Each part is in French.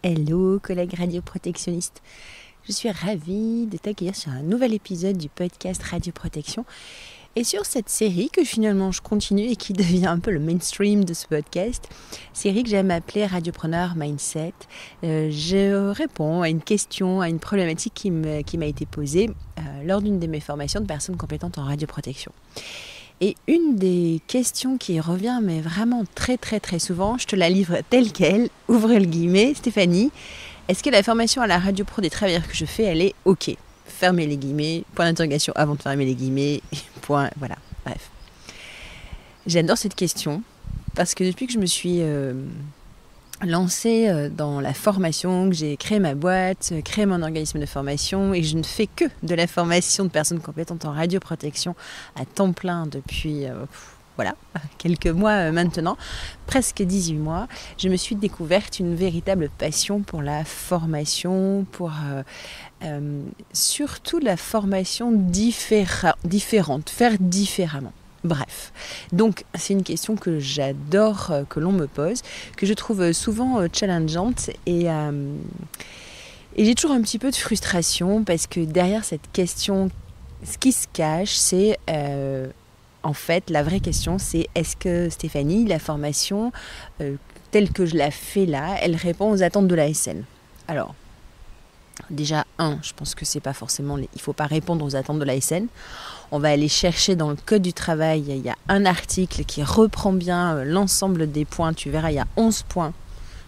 Hello collègues radioprotectionnistes, je suis ravie de t'accueillir sur un nouvel épisode du podcast Radioprotection et sur cette série que finalement je continue et qui devient un peu le mainstream de ce podcast, série que j'aime appeler Radiopreneur Mindset. Je réponds à une question, à une problématique qui m'a été posée lors d'une de mes formations de personnes compétentes en radioprotection. Et une des questions qui revient, mais vraiment très souvent, je te la livre telle qu'elle, ouvre le guillemet, Stéphanie, est-ce que la formation à la radio pro des travailleurs que je fais, elle est OK? Fermez les guillemets, point d'interrogation avant de fermer les guillemets, point, voilà, bref. J'adore cette question, parce que depuis que je me suis lancée dans la formation, que j'ai créé ma boîte, créé mon organisme de formation et je ne fais que de la formation de personnes compétentes en radioprotection à temps plein depuis quelques mois maintenant, presque 18 mois, je me suis découverte une véritable passion pour la formation, pour surtout la formation différente, faire différemment. Bref, donc c'est une question que j'adore que l'on me pose, que je trouve souvent challengeante et j'ai toujours un petit peu de frustration parce que derrière cette question, ce qui se cache, c'est en fait la vraie question, c'est est-ce que Stéphanie, la formation telle que je la fais là, elle répond aux attentes de l'ASN? Alors, déjà, je pense que c'est pas forcément il faut pas répondre aux attentes de l'ASN. On va aller chercher dans le code du travail, il y a un article qui reprend bien l'ensemble des points. Tu verras, il y a 11 points.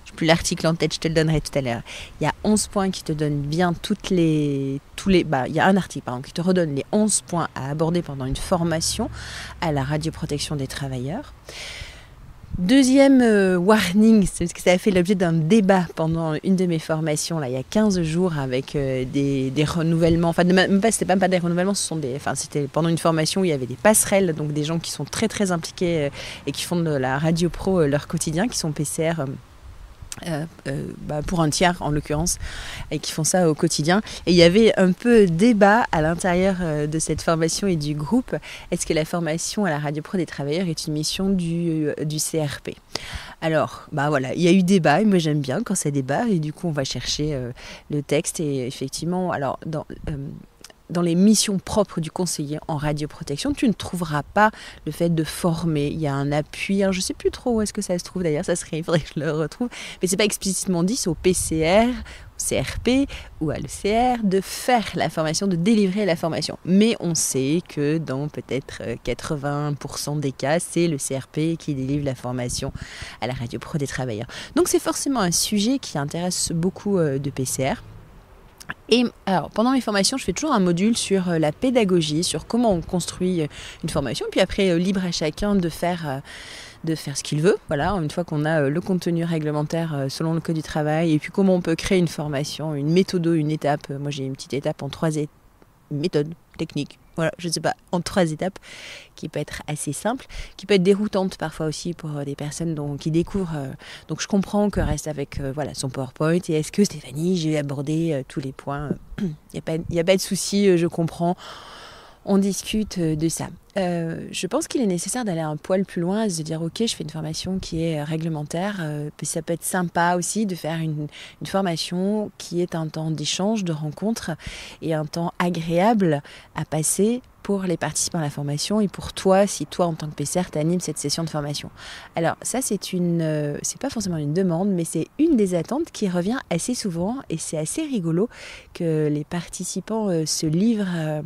Je n'ai plus l'article en tête, je te le donnerai tout à l'heure. Il y a 11 points qui te donnent bien il y a un article qui te redonne les 11 points à aborder pendant une formation à la radioprotection des travailleurs. Deuxième warning, c'est parce que ça a fait l'objet d'un débat pendant une de mes formations là, il y a 15 jours avec des renouvellements, c'était même pas des renouvellements, c'était pendant une formation où il y avait des passerelles, donc des gens qui sont très impliqués et qui font de la radio pro leur quotidien, qui sont PCR pour un tiers en l'occurrence, et qui font ça au quotidien. Et il y avait un peu débat à l'intérieur de cette formation et du groupe. Est-ce que la formation à la radio pro des travailleurs est une mission du CRP? Alors, il y a eu débat, et moi j'aime bien quand ça débat, et du coup on va chercher le texte, et effectivement, alors dans les missions propres du conseiller en radioprotection, tu ne trouveras pas le fait de former. Il y a un appui, je ne sais plus trop où est-ce que ça se trouve d'ailleurs, il faudrait que je le retrouve, mais ce n'est pas explicitement dit, c'est au PCR, au CRP ou à l'ECR de faire la formation, de délivrer la formation. Mais on sait que dans peut-être 80% des cas, c'est le CRP qui délivre la formation à la radio pro des travailleurs. Donc c'est forcément un sujet qui intéresse beaucoup de PCR. Et alors, pendant mes formations, je fais toujours un module sur la pédagogie, sur comment on construit une formation. Puis après, libre à chacun de faire ce qu'il veut. Voilà, une fois qu'on a le contenu réglementaire selon le code du travail, et puis comment on peut créer une formation, une méthode, une étape. Moi, j'ai une petite étape en 3 méthodes techniques. Voilà, je ne sais pas, en 3 étapes, qui peut être assez simple, qui peut être déroutante parfois aussi pour des personnes qui découvrent. Donc je comprends que reste avec son PowerPoint. Et est-ce que Stéphanie, j'ai abordé tous les points? Il n'y a pas de souci, je comprends. On discute de ça. Je pense qu'il est nécessaire d'aller un poil plus loin et de se dire ok, je fais une formation qui est réglementaire. Ça peut être sympa aussi de faire une formation qui est un temps d'échange, de rencontre et un temps agréable à passer pour les participants à la formation et pour toi, si toi en tant que PCR t'animes cette session de formation. Alors ça c'est pas forcément une demande, mais c'est une des attentes qui revient assez souvent et c'est assez rigolo que les participants se livrent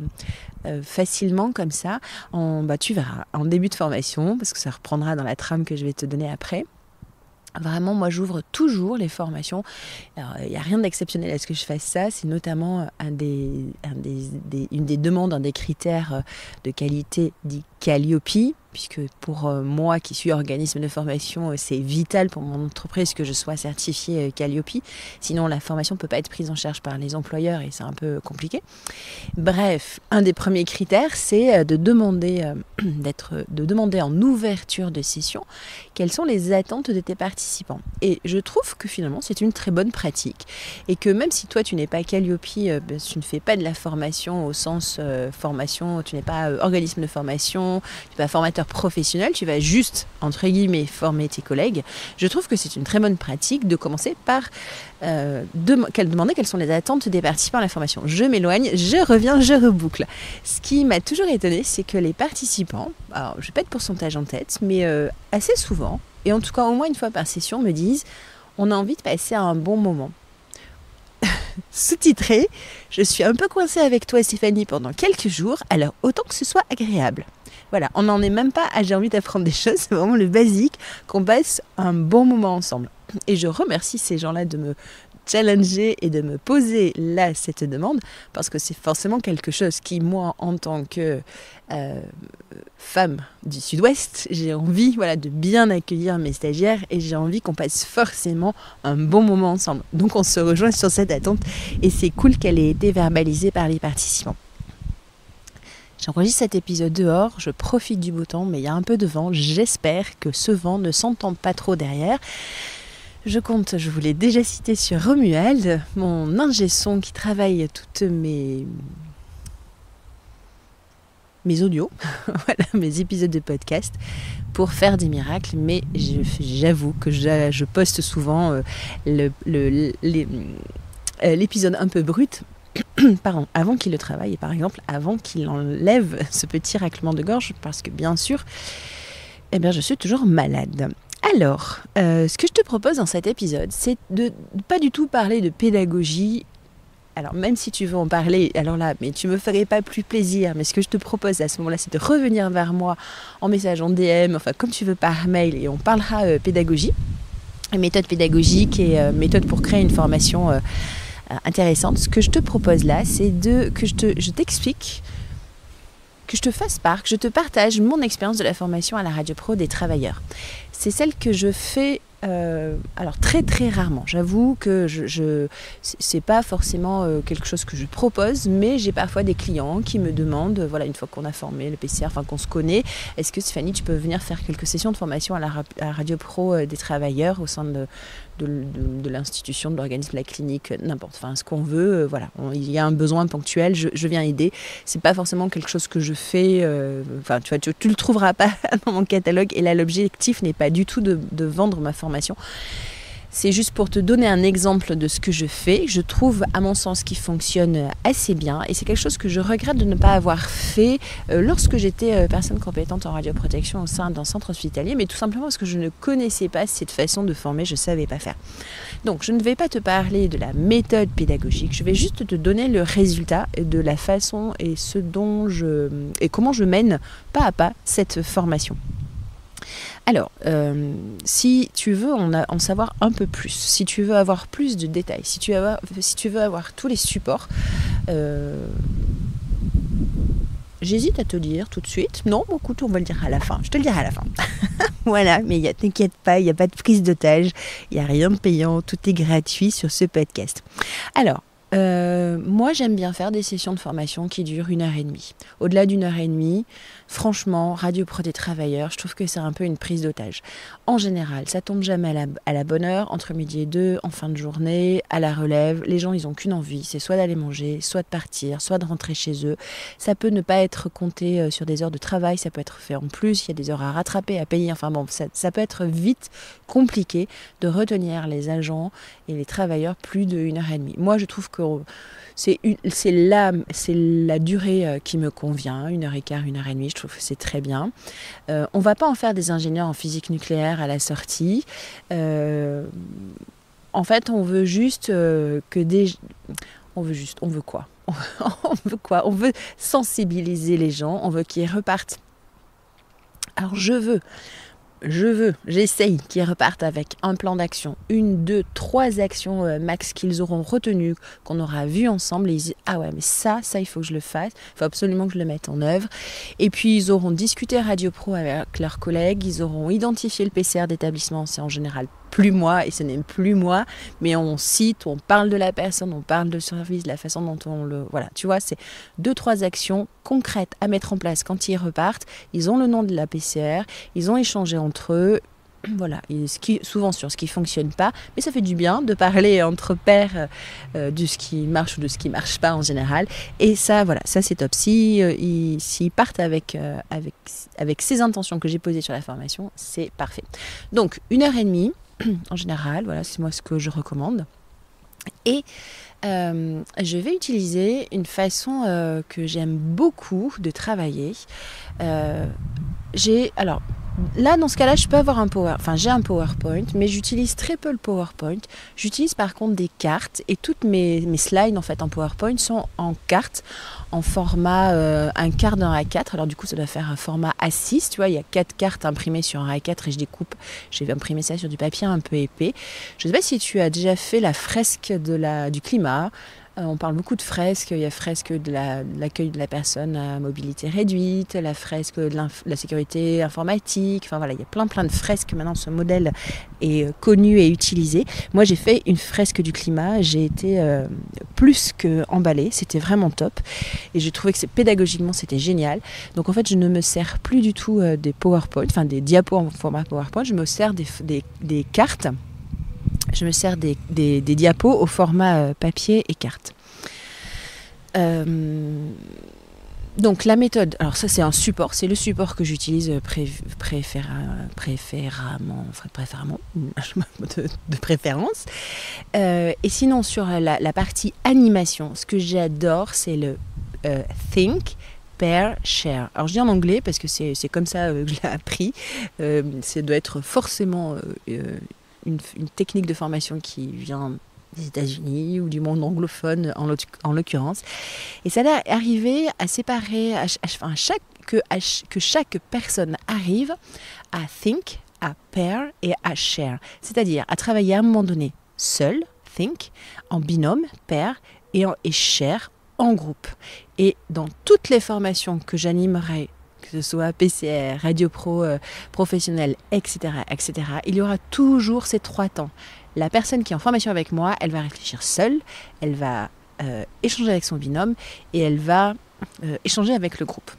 facilement comme ça. Tu verras en début de formation, parce que ça reprendra dans la trame que je vais te donner après. Vraiment, moi, j'ouvre toujours les formations. Alors, il n'y a rien d'exceptionnel à ce que je fasse ça. C'est notamment une des demandes, un des critères de qualité dit Calliope, puisque pour moi qui suis organisme de formation, c'est vital pour mon entreprise que je sois certifiée Calliope. Sinon, la formation ne peut pas être prise en charge par les employeurs et c'est un peu compliqué. Bref, un des premiers critères, c'est de demander en ouverture de session quelles sont les attentes de tes participants. Et je trouve que finalement, c'est une très bonne pratique et que même si toi, tu n'es pas Calliope, tu ne fais pas de la formation au sens formation, tu n'es pas organisme de formation, formation, tu n'es pas formateur professionnel, tu vas juste, entre guillemets, former tes collègues. Je trouve que c'est une très bonne pratique de commencer par demander quelles sont les attentes des participants à la formation. Je m'éloigne, je reviens, je reboucle. Ce qui m'a toujours étonné, c'est que les participants, alors je n'ai pas de pourcentage en tête, mais assez souvent, et en tout cas au moins une fois par session, me disent « on a envie de passer un bon moment ». Sous-titré, je suis un peu coincée avec toi Stéphanie pendant quelques jours, alors autant que ce soit agréable. Voilà, on n'en est même pas à j'ai envie d'apprendre des choses, c'est vraiment le basique, qu'on passe un bon moment ensemble. Et je remercie ces gens-là de me challenger et de me poser là cette demande, parce que c'est forcément quelque chose qui, moi, en tant que femme du Sud-Ouest, j'ai envie de bien accueillir mes stagiaires et j'ai envie qu'on passe forcément un bon moment ensemble. Donc on se rejoint sur cette attente et c'est cool qu'elle ait été verbalisée par les participants. J'enregistre cet épisode dehors, je profite du beau temps, mais il y a un peu de vent. J'espère que ce vent ne s'entend pas trop derrière. Je vous l'ai déjà cité sur Romuald, mon ingé son qui travaille toutes mes audios, voilà, mes épisodes de podcast pour faire des miracles, mais j'avoue que je poste souvent l'épisode un peu brut pardon, avant qu'il le travaille, et par exemple avant qu'il enlève ce petit raclement de gorge, parce que bien sûr, je suis toujours malade. Alors, ce que je te propose dans cet épisode, c'est de pas du tout parler de pédagogie. Alors, même si tu veux en parler, alors là, mais tu me ferais pas plus plaisir. Mais ce que je te propose à ce moment-là, c'est de revenir vers moi en message, en DM, enfin comme tu veux par mail, et on parlera pédagogie, méthode pédagogique et méthode pour créer une formation intéressante. Ce que je te propose là, c'est que je t'explique, que je te fasse part, que je te partage mon expérience de la formation à la Radio Pro des travailleurs. C'est celle que je fais alors très très rarement. J'avoue que c'est pas forcément quelque chose que je propose, mais j'ai parfois des clients qui me demandent, voilà, une fois qu'on a formé le PCR, enfin qu'on se connaît, est-ce que Stéphanie, tu peux venir faire quelques sessions de formation à la Radio Pro des travailleurs au sein de l'institution, de l'organisme, de la clinique, n'importe, enfin ce qu'on veut, voilà, il y a un besoin ponctuel, je viens aider. C'est pas forcément quelque chose que je fais, enfin tu vois, tu le trouveras pas dans mon catalogue, et là l'objectif n'est pas du tout de vendre ma formation. C'est juste pour te donner un exemple de ce que je fais. Je trouve, à mon sens, qui fonctionne assez bien. Et c'est quelque chose que je regrette de ne pas avoir fait lorsque j'étais personne compétente en radioprotection au sein d'un centre hospitalier, mais tout simplement parce que je ne connaissais pas cette façon de former, je ne savais pas faire. Donc, je ne vais pas te parler de la méthode pédagogique. Je vais juste te donner le résultat de la façon et comment je mène pas à pas cette formation. Alors, si tu veux en savoir un peu plus, si tu veux avoir plus de détails, si tu veux avoir tous les supports, j'hésite à te dire tout de suite. Non, écoute, on va le dire à la fin. Je te le dirai à la fin. Voilà, mais t'inquiète pas, il n'y a pas de prise d'otage, il n'y a rien de payant, tout est gratuit sur ce podcast. Alors, moi j'aime bien faire des sessions de formation qui durent 1h30. Au-delà d'1h30, franchement, Radio Pro des travailleurs, je trouve que c'est un peu une prise d'otage. En général, ça tombe jamais à la bonne heure, entre midi et 2, en fin de journée, à la relève. Les gens, ils n'ont qu'une envie, c'est soit d'aller manger, soit de partir, soit de rentrer chez eux. Ça peut ne pas être compté sur des heures de travail, ça peut être fait en plus, il y a des heures à rattraper, à payer. Enfin bon, ça peut être vite compliqué de retenir les agents et les travailleurs plus de 1h30. Moi, je trouve que c'est la durée qui me convient, 1h15, 1h30, je trouve que c'est très bien. On ne va pas en faire des ingénieurs en physique nucléaire à la sortie. En fait, on veut juste on veut quoi? On veut sensibiliser les gens, on veut qu'ils repartent. Alors j'essaye qu'ils repartent avec un plan d'action, 1, 2, 3 actions max qu'ils auront retenues, qu'on aura vues ensemble, et ils disent ah ouais mais ça il faut que je le fasse, il faut absolument que je le mette en œuvre. Et puis ils auront discuté Radio Pro avec leurs collègues, ils auront identifié le PCR d'établissement, c'est en général plus moi, et ce n'est plus moi, mais on cite, on parle de la personne, on parle de service, de la façon dont on le... Voilà, tu vois, c'est 2-3 actions concrètes à mettre en place quand ils repartent. Ils ont le nom de la PCR, ils ont échangé entre eux, Voilà, et souvent sur ce qui ne fonctionne pas, mais ça fait du bien de parler entre pairs de ce qui marche ou de ce qui ne marche pas en général. Et ça, voilà, ça c'est top. S'ils partent avec ces intentions que j'ai posées sur la formation, c'est parfait. Donc 1h30 en général, voilà, c'est moi ce que je recommande. Et je vais utiliser une façon que j'aime beaucoup de travailler. Alors, là, dans ce cas-là, je peux avoir j'ai un PowerPoint, mais j'utilise très peu le PowerPoint. J'utilise par contre des cartes et toutes mes slides en fait en PowerPoint sont en cartes, en format un quart d'un A4. Alors du coup, ça doit faire un format A6. Tu vois, il y a 4 cartes imprimées sur un A4 et je découpe. J'ai imprimé ça sur du papier un peu épais. Je ne sais pas si tu as déjà fait la fresque du climat. On parle beaucoup de fresques, il y a fresque de l'accueil de la personne à mobilité réduite, la fresque de la sécurité informatique, enfin voilà, il y a plein de fresques maintenant, ce modèle est connu et utilisé. Moi j'ai fait une fresque du climat, j'ai été plus que emballée, c'était vraiment top et j'ai trouvé que pédagogiquement c'était génial. Donc en fait je ne me sers plus du tout des PowerPoint, enfin des diapos en format PowerPoint, je me sers des cartes. Je me sers des diapos au format papier et carte. Donc la méthode, alors ça c'est un support, c'est le support que j'utilise préférément de préférence. Et sinon sur la partie animation, ce que j'adore c'est le Think, Pair, Share. Alors je dis en anglais parce que c'est comme ça que je l'ai appris. Ça doit être forcément une technique de formation qui vient des États-Unis ou du monde anglophone en l'occurrence. Et ça doit arriver à séparer, que chaque personne arrive à think, à pair et à share. C'est-à-dire à travailler à un moment donné seul, think, en binôme, pair, et share en groupe. Et dans toutes les formations que j'animerai, que ce soit PCR, Radio Pro, professionnel, etc., il y aura toujours ces 3 temps. La personne qui est en formation avec moi, elle va réfléchir seule, elle va échanger avec son binôme et elle va échanger avec le groupe.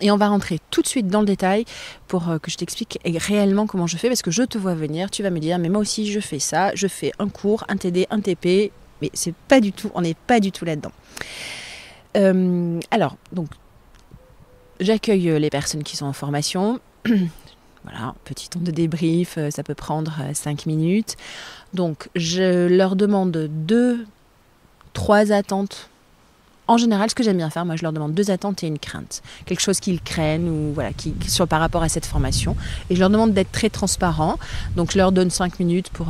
Et on va rentrer tout de suite dans le détail pour que je t'explique réellement comment je fais, parce que je te vois venir, tu vas me dire, mais moi aussi je fais ça, je fais un cours, un TD, un TP, mais on n'est pas du tout là-dedans. Alors, donc, j'accueille les personnes qui sont en formation. Voilà, petit temps de débrief, ça peut prendre 5 minutes. Donc, je leur demande 2-3 attentes. En général, ce que j'aime bien faire, moi, je leur demande 2 attentes et une crainte. Quelque chose qu'ils craignent ou voilà, par rapport à cette formation. Et je leur demande d'être très transparent. Donc, je leur donne 5 minutes pour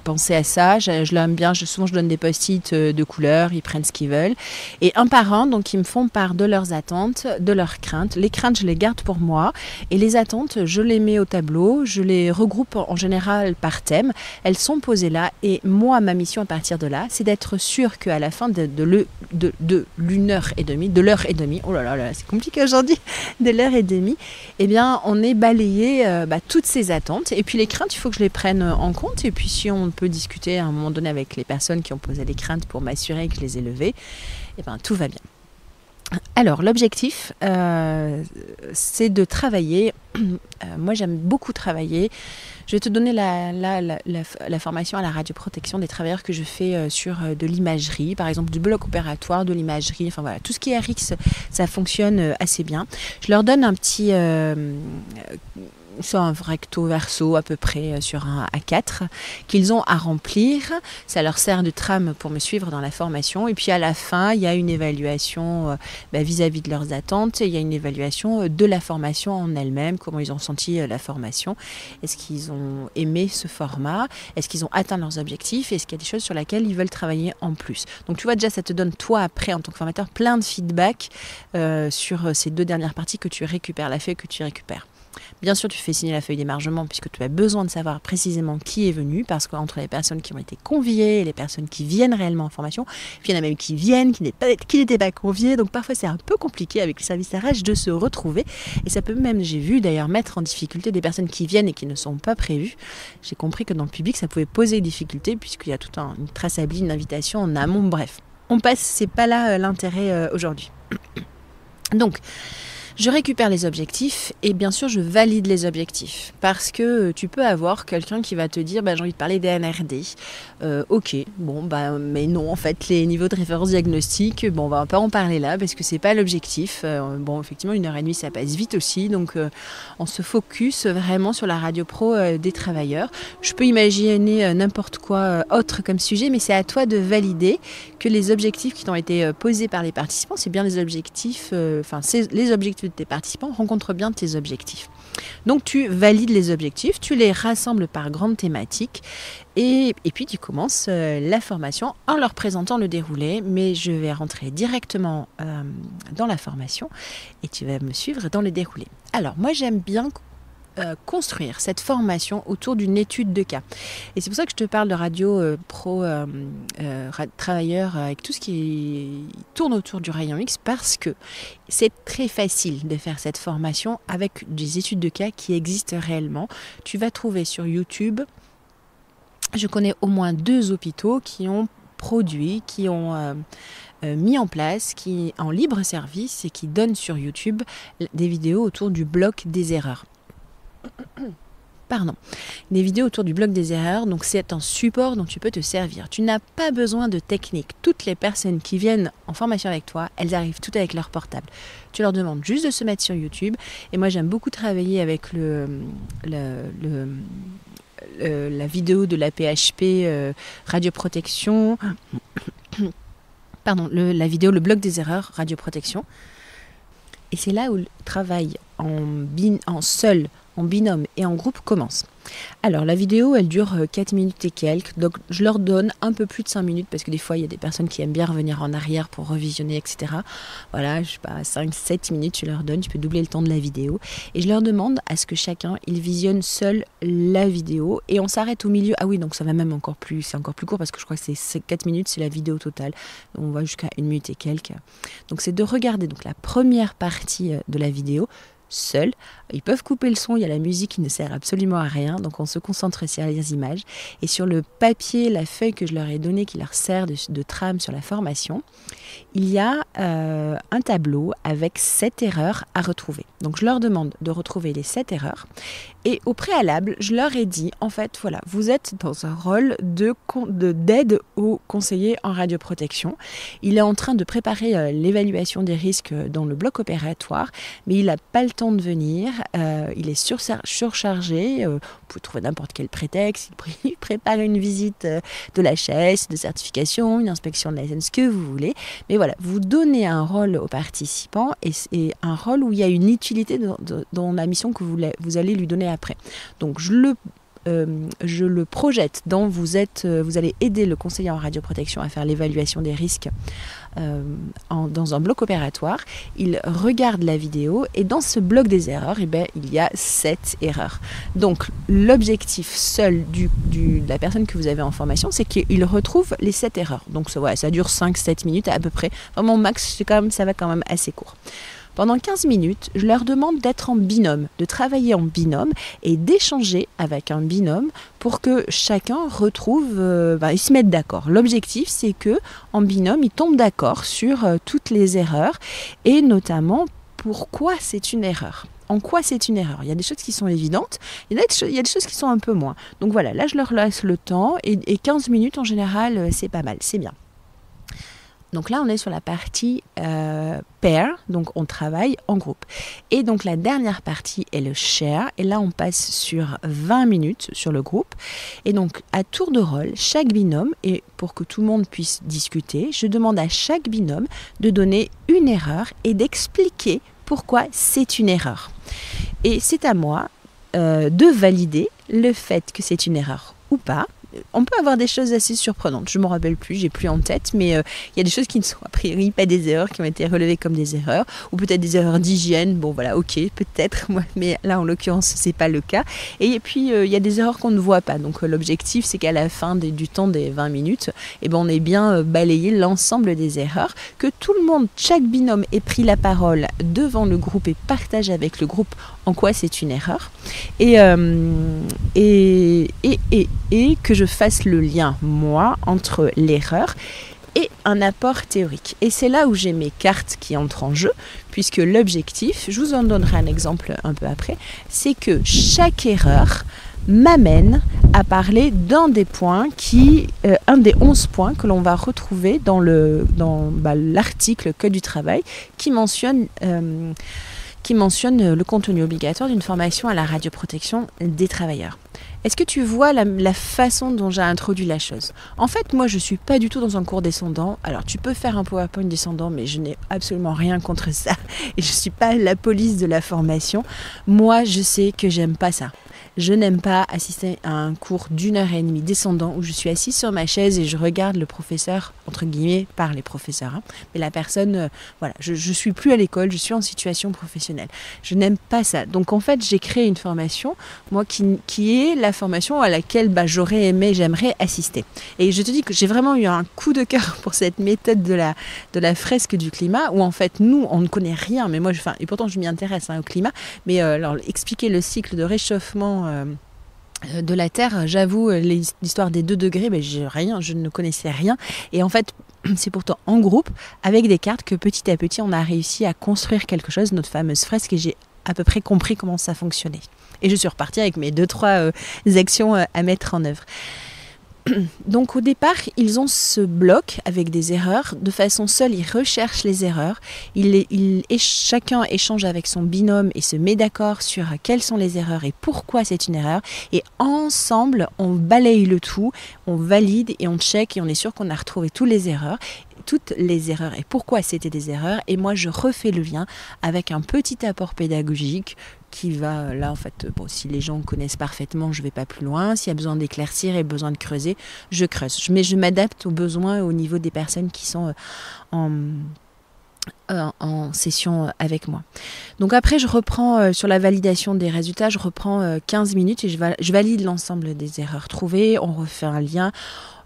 penser à ça. Je l'aime bien. Souvent, je donne des post-it de couleurs. Ils prennent ce qu'ils veulent. Et un par un, donc, ils me font part de leurs attentes, de leurs craintes. Les craintes, je les garde pour moi. Et les attentes, je les mets au tableau. Je les regroupe en général par thème. Elles sont posées là. Et moi, ma mission à partir de là, c'est d'être sûre qu'à la fin de l'heure et demie, oh là là, c'est compliqué aujourd'hui, de l'heure et demie, eh bien, on est balayé toutes ces attentes. Et puis les craintes, il faut que je les prenne en compte. Et puis si on peut discuter à un moment donné avec les personnes qui ont posé les craintes pour m'assurer que je les ai levées, eh bien, tout va bien. Alors, l'objectif, c'est de travailler. Moi, j'aime beaucoup travailler. Je vais te donner la formation à la radioprotection des travailleurs que je fais sur de l'imagerie, par exemple du bloc opératoire, de l'imagerie, enfin voilà, tout ce qui est RX, ça fonctionne assez bien. Je leur donne un petit... sur un recto verso à peu près sur un A4 qu'ils ont à remplir. Ça leur sert de trame pour me suivre dans la formation. Et puis à la fin, il y a une évaluation vis-à-vis de leurs attentes. Il y a une évaluation de la formation en elle-même, comment ils ont senti la formation. Est-ce qu'ils ont aimé ce format? Est-ce qu'ils ont atteint leurs objectifs? Est-ce qu'il y a des choses sur lesquelles ils veulent travailler en plus? Donc tu vois, déjà, ça te donne, toi, après, en tant que formateur, plein de feedback sur ces 2 dernières parties que tu récupères, la feuille que tu récupères. Bien sûr, tu fais signer la feuille d'émargement puisque tu as besoin de savoir précisément qui est venu, parce qu'entre les personnes qui ont été conviées et les personnes qui viennent réellement en formation, il y en a même qui viennent, qui n'étaient pas conviées, donc parfois c'est un peu compliqué avec le service RH de se retrouver, et ça peut même, j'ai vu d'ailleurs, mettre en difficulté des personnes qui viennent et qui ne sont pas prévues. J'ai compris que dans le public, ça pouvait poser des difficultés puisqu'il y a toute une traçabilité, une invitation en amont, bref. On passe, c'est pas là l'intérêt aujourd'hui. Donc, Je récupère les objectifs et bien sûr je valide les objectifs parce que tu peux avoir quelqu'un qui va te dire j'ai envie de parler des NRD. Ok, mais non en fait les niveaux de référence diagnostique, on va pas en parler là parce que c'est pas l'objectif. Effectivement 1h30 ça passe vite aussi donc on se focus vraiment sur la radio pro des travailleurs. Je peux imaginer n'importe quoi autre comme sujet mais c'est à toi de valider que les objectifs qui t'ont été posés par les participants, c'est bien les objectifs, les objectifs de tes participants rencontrent bien tes objectifs. Donc tu valides les objectifs, tu les rassembles par grandes thématiques et puis tu commences la formation en leur présentant le déroulé, mais je vais rentrer directement dans la formation et tu vas me suivre dans le déroulé. Alors moi j'aime bien construire cette formation autour d'une étude de cas. Et c'est pour ça que je te parle de radio pro travailleur avec tout ce qui tourne autour du rayon X parce que c'est très facile de faire cette formation avec des études de cas qui existent réellement. Tu vas trouver sur YouTube, je connais au moins 2 hôpitaux qui ont produit, qui ont mis en place, qui en libre service et qui donnent sur YouTube des vidéos autour du bloc des erreurs. Des vidéos autour du bloc des erreurs, donc c'est un support dont tu peux te servir. Tu n'as pas besoin de technique. Toutes les personnes qui viennent en formation avec toi, elles arrivent toutes avec leur portable. Tu leur demandes juste de se mettre sur YouTube. Et moi j'aime beaucoup travailler avec la vidéo de la PHP radioprotection. La vidéo le bloc des erreurs radioprotection. Et c'est là où le travail en seul, en binôme et en groupe commence. Alors la vidéo elle dure 4 minutes et quelques, donc je leur donne un peu plus de 5 minutes parce que des fois il y a des personnes qui aiment bien revenir en arrière pour revisionner etc. Voilà, je sais pas, 5-7 minutes tu leur donnes, tu peux doubler le temps de la vidéo et je leur demande à ce que chacun il visionne seul la vidéo et on s'arrête au milieu. Ah oui donc ça va même encore plus, c'est encore plus court parce que je crois que c'est 4 minutes c'est la vidéo totale, on va jusqu'à 1 minute et quelques. Donc c'est de regarder donc la première partie de la vidéo seuls. Ils peuvent couper le son, il y a la musique qui ne sert absolument à rien, donc on se concentre sur les images. Et sur le papier, la feuille que je leur ai donnée, qui leur sert de trame sur la formation, il y a un tableau avec 7 erreurs à retrouver. Donc je leur demande de retrouver les 7 erreurs. Et au préalable, je leur ai dit, en fait, voilà, vous êtes dans un rôle d'aide au conseiller en radioprotection. Il est en train de préparer l'évaluation des risques dans le bloc opératoire, mais il n'a pas le temps de venir. Il est surchargé. Vous pouvez trouver n'importe quel prétexte. Il prépare une visite de l'HAS, de certification, une inspection de la SN, ce que vous voulez. Mais voilà, vous donnez un rôle aux participants et un rôle où il y a une utilité dans la mission que vous allez lui donner après. Donc je le projette dans vous allez aider le conseiller en radioprotection à faire l'évaluation des risques dans un bloc opératoire. Il regarde la vidéo et dans ce bloc des erreurs, il y a 7 erreurs. Donc l'objectif seul de la personne que vous avez en formation, c'est qu'il retrouve les 7 erreurs. Donc ça dure 5-7 minutes à peu près. Vraiment max, ça va quand même assez court. Pendant 15 minutes, je leur demande d'être en binôme, de travailler en binôme et d'échanger avec un binôme pour que chacun retrouve, ils se mettent d'accord. L'objectif, c'est que en binôme, ils tombent d'accord sur toutes les erreurs et notamment pourquoi c'est une erreur. En quoi c'est une erreur? Il y a des choses qui sont évidentes, il y a des choses qui sont un peu moins. Donc voilà, là je leur laisse le temps et 15 minutes en général, c'est pas mal, c'est bien. Donc là, on est sur la partie pair, donc on travaille en groupe. Et donc la dernière partie est le share, et là on passe sur 20 minutes sur le groupe. Et donc à tour de rôle, chaque binôme, et pour que tout le monde puisse discuter, je demande à chaque binôme de donner une erreur et d'expliquer pourquoi c'est une erreur. Et c'est à moi de valider le fait que c'est une erreur ou pas. On peut avoir des choses assez surprenantes, je ne me rappelle plus, j'ai plus en tête, mais il y a des choses qui ne sont a priori pas des erreurs, qui ont été relevées comme des erreurs, ou peut-être des erreurs d'hygiène, bon voilà, ok, peut-être, mais là en l'occurrence c'est pas le cas. Et puis il y a des erreurs qu'on ne voit pas, donc l'objectif c'est qu'à la fin du temps des 20 minutes, on ait bien balayé l'ensemble des erreurs, que tout le monde, chaque binôme ait pris la parole devant le groupe et partage avec le groupe en quoi c'est une erreur, et que je fasse le lien, moi, entre l'erreur et un apport théorique. Et c'est là où j'ai mes cartes qui entrent en jeu, puisque l'objectif, je vous en donnerai un exemple un peu après, c'est que chaque erreur m'amène à parler d'un des points un des 11 points que l'on va retrouver dans l'article Code du travail qui mentionne le contenu obligatoire d'une formation à la radioprotection des travailleurs. Est-ce que tu vois la façon dont j'ai introduit la chose? En fait, moi, je ne suis pas du tout dans un cours descendant. Alors, tu peux faire un PowerPoint descendant, mais je n'ai absolument rien contre ça. Et je ne suis pas la police de la formation. Moi, je sais que j'aime pas ça. Je n'aime pas assister à un cours d'1h30 descendant où je suis assise sur ma chaise et je regarde le professeur, entre guillemets, par les professeurs. Hein. Mais la personne, voilà, je ne suis plus à l'école, je suis en situation professionnelle. Je n'aime pas ça. Donc en fait, j'ai créé une formation, moi, qui est la formation à laquelle j'aimerais assister. Et je te dis que j'ai vraiment eu un coup de cœur pour cette méthode de la fresque du climat où en fait, nous, on ne connaît rien. Mais moi, et pourtant, je m'y intéresse au climat. Mais alors, expliquer le cycle de réchauffement de la Terre, j'avoue, l'histoire des 2 degrés, je ne connaissais rien. Et en fait, c'est pourtant en groupe, avec des cartes, que petit à petit, on a réussi à construire quelque chose, notre fameuse fresque, et j'ai à peu près compris comment ça fonctionnait. Et je suis repartie avec mes 2-3 actions à mettre en œuvre. Donc au départ, ils ont ce bloc avec des erreurs. De façon seule, ils recherchent les erreurs. Chacun échange avec son binôme et se met d'accord sur quelles sont les erreurs et pourquoi c'est une erreur. Et ensemble, on balaye le tout, on valide et on check et on est sûr qu'on a retrouvé toutes les erreurs et pourquoi c'était des erreurs. Et moi, je refais le lien avec un petit apport pédagogique qui va, là en fait, si les gens connaissent parfaitement, je ne vais pas plus loin. S'il y a besoin d'éclaircir et besoin de creuser, je creuse. Mais je m'adapte aux besoins au niveau des personnes qui sont en session avec moi. Donc après, je reprends sur la validation des résultats, je reprends 15 minutes et je valide l'ensemble des erreurs trouvées, on refait un lien.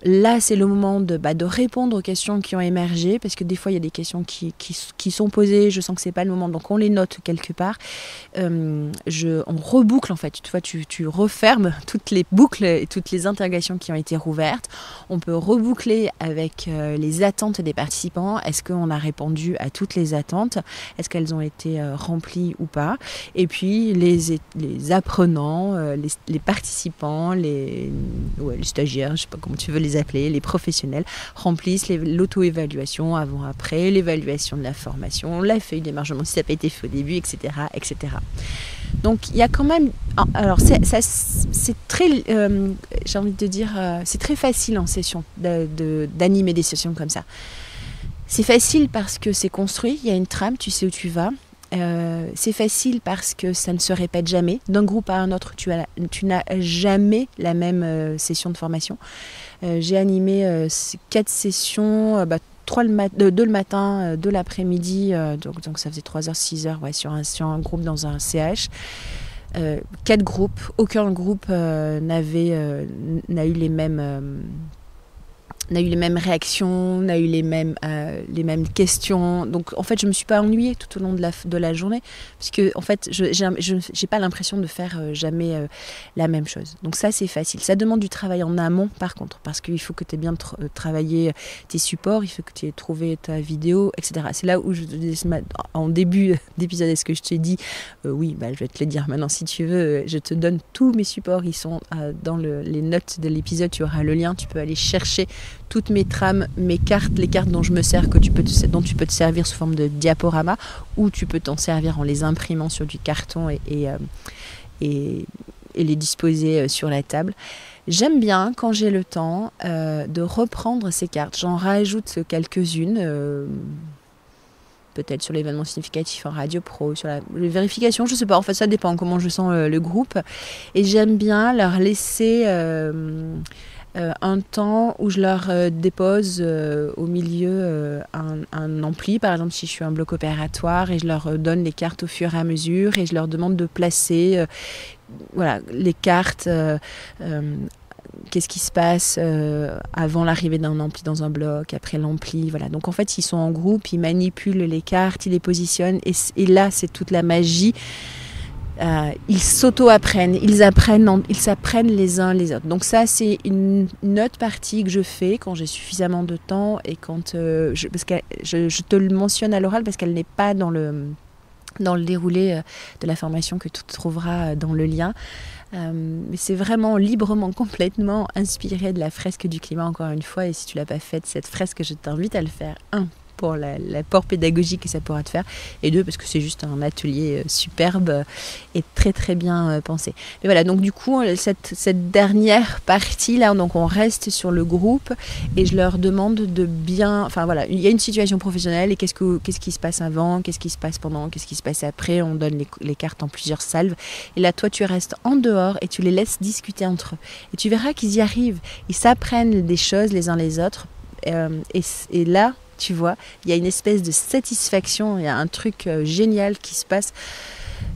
Là, c'est le moment de répondre aux questions qui ont émergé, parce que des fois, il y a des questions qui sont posées, je sens que c'est pas le moment, donc on les note quelque part. On reboucle, en fait. Tu vois, tu refermes toutes les boucles et toutes les interrogations qui ont été rouvertes. On peut reboucler avec les attentes des participants. Est-ce qu'on a répondu à toutes les attentes? Est-ce qu'elles ont été remplies ou pas? Et puis, les apprenants, les participants, les stagiaires, je sais pas comment tu veux les appeler, les professionnels, remplissent l'auto-évaluation avant-après, l'évaluation de la formation, la feuille d'émargement si ça n'a pas été fait au début, etc., etc. Donc il y a quand même, alors c'est très, j'ai envie de dire, c'est très facile en session d'animer des sessions comme ça. C'est facile parce que c'est construit, il y a une trame, tu sais où tu vas. C'est facile parce que ça ne se répète jamais. D'un groupe à un autre, tu n'as jamais la même session de formation. J'ai animé 4 sessions, 2 le matin, 2 l'après-midi, donc ça faisait 3h, 6h sur un groupe dans un CH. 4 groupes, aucun groupe n'a eu les mêmes... On a eu les mêmes réactions, on a eu les mêmes questions. Donc en fait, je ne me suis pas ennuyée tout au long de la journée, puisque en fait, je n'ai pas l'impression de faire jamais la même chose. Donc ça, c'est facile. Ça demande du travail en amont, par contre, parce qu'il faut que tu aies bien travaillé tes supports, il faut que tu aies trouvé ta vidéo, etc. C'est là où en début d'épisode, est-ce que je t'ai dit, oui, je vais te le dire maintenant si tu veux, je te donne tous mes supports, ils sont dans les notes de l'épisode, tu auras le lien, tu peux aller chercher toutes mes trames, mes cartes, les cartes dont je me sers, dont tu peux te servir sous forme de diaporama, ou tu peux t'en servir en les imprimant sur du carton et les disposer sur la table. J'aime bien, quand j'ai le temps, de reprendre ces cartes. J'en rajoute quelques-unes, peut-être sur l'événement significatif en Radio Pro, sur la vérification, je ne sais pas, en fait ça dépend comment je sens le groupe. Et j'aime bien leur laisser... un temps où je leur dépose au milieu un ampli, par exemple si je suis un bloc opératoire, et je leur donne les cartes au fur et à mesure et je leur demande de placer les cartes, qu'est-ce qui se passe avant l'arrivée d'un ampli dans un bloc, après l'ampli, voilà. Donc en fait ils sont en groupe, ils manipulent les cartes, ils les positionnent et là c'est toute la magie. ils s'auto-apprennent, ils s'apprennent les uns les autres. Donc ça, c'est une autre partie que je fais quand j'ai suffisamment de temps et quand parce que je te le mentionne à l'oral parce qu'elle n'est pas dans le déroulé de la formation que tu trouveras dans le lien. Mais c'est vraiment librement, complètement inspiré de la fresque du climat, encore une fois. Et si tu ne l'as pas faite, cette fresque, je t'invite à le faire. Pour l'apport pédagogique que ça pourra te faire, et 2 parce que c'est juste un atelier superbe et très très bien pensé. Mais voilà, donc du coup cette dernière partie là, donc on reste sur le groupe et je leur demande de bien, enfin voilà, il y a une situation professionnelle et qu'est-ce qui se passe avant, qu'est-ce qui se passe pendant, qu'est-ce qui se passe après, on donne les cartes en plusieurs salves et là toi tu restes en dehors et tu les laisses discuter entre eux et tu verras qu'ils y arrivent, ils s'apprennent des choses les uns les autres et là tu vois, il y a une espèce de satisfaction, il y a un truc génial qui se passe.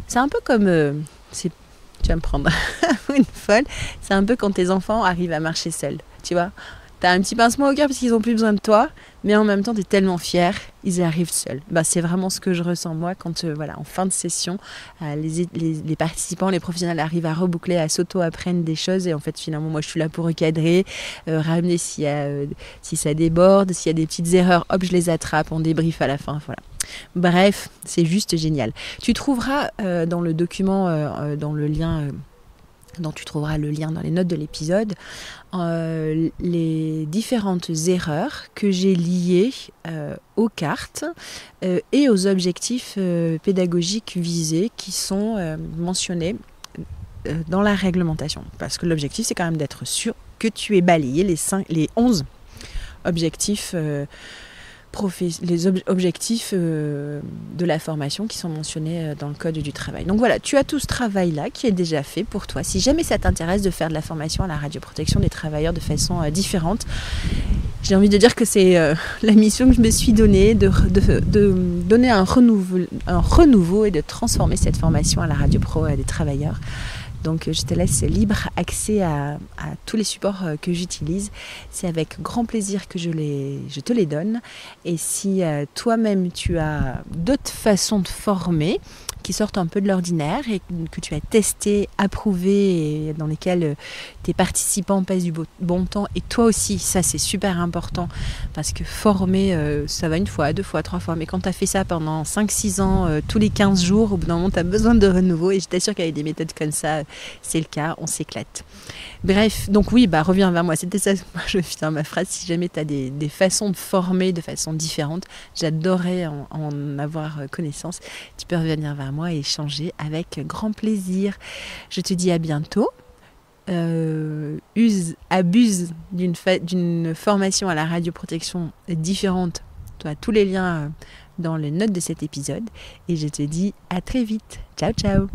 C'est un peu comme... tu vas me prendre une folle. C'est un peu quand tes enfants arrivent à marcher seuls, tu vois. T'as un petit pincement au cœur parce qu'ils n'ont plus besoin de toi, mais en même temps, tu es tellement fier, ils y arrivent seuls. C'est vraiment ce que je ressens moi quand, en fin de session, les participants, les professionnels arrivent à reboucler, à s'auto-apprendre des choses. Et en fait, finalement, moi, je suis là pour recadrer, ramener si ça déborde, s'il y a des petites erreurs, hop, je les attrape, on débriefe à la fin, voilà. Bref, c'est juste génial. Tu trouveras dans le document, dans le lien... dont tu trouveras le lien dans les notes de l'épisode, les différentes erreurs que j'ai liées aux cartes et aux objectifs pédagogiques visés qui sont mentionnés dans la réglementation. Parce que l'objectif, c'est quand même d'être sûr que tu aies balayé les 11 objectifs objectifs de la formation qui sont mentionnés dans le code du travail. Donc voilà, tu as tout ce travail-là qui est déjà fait pour toi. Si jamais ça t'intéresse de faire de la formation à la radioprotection des travailleurs de façon différente, j'ai envie de dire que c'est la mission que je me suis donnée, de donner un renouveau et de transformer cette formation à la radio-pro des travailleurs. Donc je te laisse libre accès à tous les supports que j'utilise. C'est avec grand plaisir que je te les donne. Et si toi-même tu as d'autres façons de former qui sortent un peu de l'ordinaire et que tu as testé, approuvé et dans lesquels tes participants passent du bon temps et toi aussi, ça c'est super important parce que former, ça va 1 fois, 2 fois, 3 fois, mais quand tu as fait ça pendant 5-6 ans, tous les 15 jours, au bout d'un moment tu as besoin de renouveau et je t'assure qu'avec des méthodes comme ça, c'est le cas, on s'éclate. Bref, donc oui, reviens vers moi, c'était ça, je finis ma phrase, si jamais tu as des façons de former de façon différente, j'adorerais en avoir connaissance, tu peux revenir vers moi et échanger avec grand plaisir. Je te dis à bientôt. Abuse d'une formation à la radioprotection différente. Tu as tous les liens dans les notes de cet épisode et je te dis à très vite. Ciao ciao.